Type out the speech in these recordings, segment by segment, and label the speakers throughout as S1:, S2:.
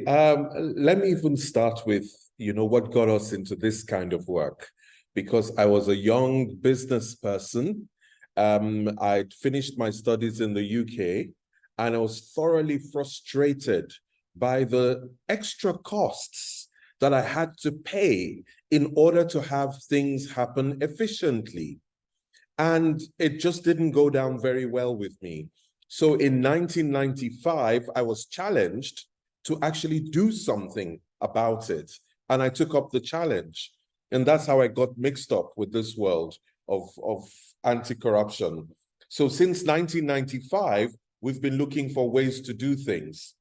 S1: Let me even start with, what got us into this kind of work, because I was a young business person. I'd finished my studies in the UK, and I was thoroughly frustrated by the extra costs that I had to pay in order to have things happen efficiently. And it just didn't go down very well with me. So in 1995, I was challenged to actually do something about it. And I took up the challenge. And that's how I got mixed up with this world of anti-corruption. So since 1995, we've been looking for ways to do things.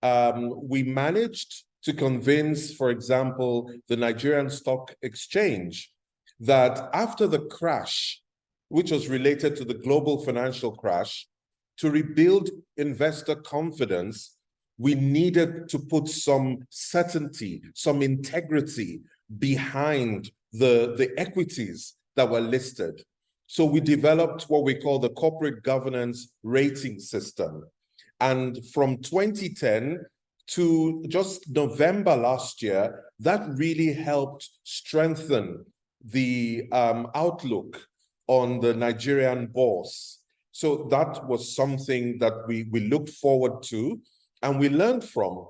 S1: We managed to convince, for example, the Nigerian Stock Exchange that after the crash, which was related to the global financial crash, to rebuild investor confidence, we needed to put some certainty, some integrity behind the equities that were listed. So we developed what we call the corporate governance rating system. And from 2010 to just November last year, that really helped strengthen the outlook on the Nigerian bourse. So that was something that we looked forward to and we learned from.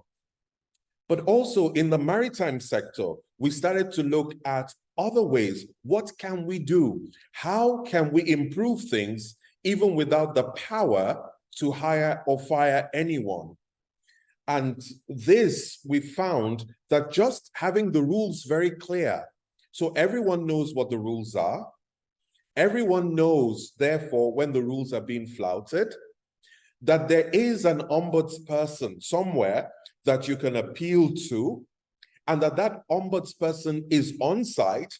S1: But also in the maritime sector, we started to look at other ways. What can we do? How can we improve things even without the power to hire or fire anyone? And this, we found that just having the rules very clear, so everyone knows what the rules are. Everyone knows, therefore, when the rules are being flouted, that there is an ombudsperson somewhere that you can appeal to, and that ombudsperson is on site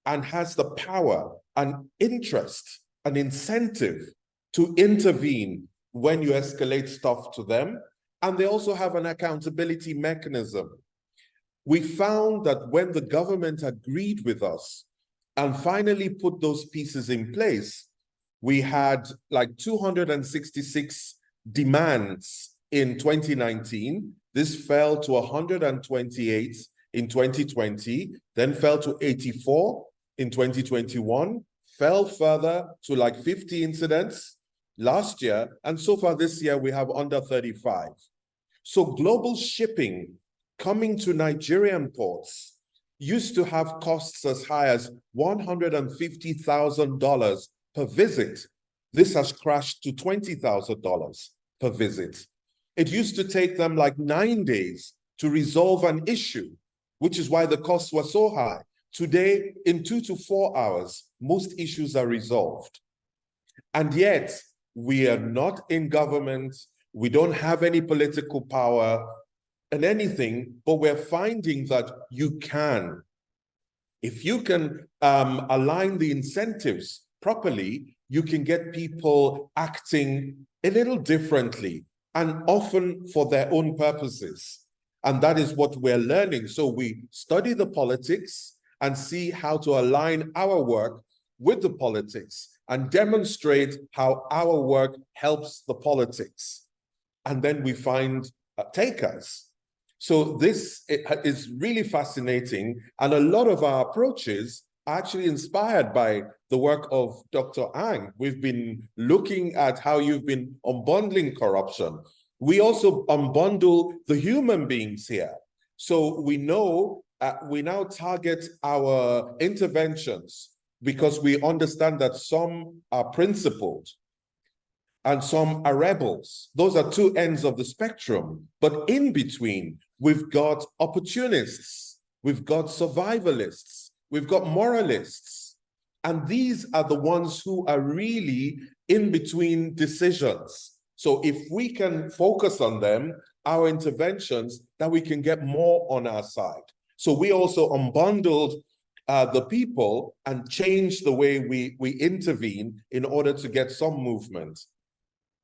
S1: and has the power and interest and incentive to intervene when you escalate stuff to them. And they also have an accountability mechanism. We found that when the government agreed with us and finally put those pieces in place, we had like 266 demands in 2019. This fell to 128 in 2020, then fell to 84 in 2021, fell further to like 50 incidents last year, and so far this year we have under 35. So global shipping coming to Nigerian ports used to have costs as high as $150,000 per visit. This has crashed to $20,000 per visit. It used to take them like 9 days to resolve an issue, which is why the costs were so high. Today, in 2 to 4 hours, most issues are resolved. And yet, we are not in government, we don't have any political power and anything, but we're finding that you can. If you can align the incentives properly, you can get people acting a little differently and often for their own purposes. And that is what we're learning. So we study the politics and see how to align our work with the politics and demonstrate how our work helps the politics. And then we find takers. So this is really fascinating. And a lot of our approaches are actually inspired by the work of Dr. Ang. We've been looking at how you've been unbundling corruption. We also unbundle the human beings here. So we know we now target our interventions because we understand that some are principled and some are rebels. Those are two ends of the spectrum. But in between, we've got opportunists, we've got survivalists, we've got moralists. And these are the ones who are really in between decisions. So if we can focus on them, our interventions, that we can get more on our side. So we also unbundled the people and changed the way we intervene in order to get some movement.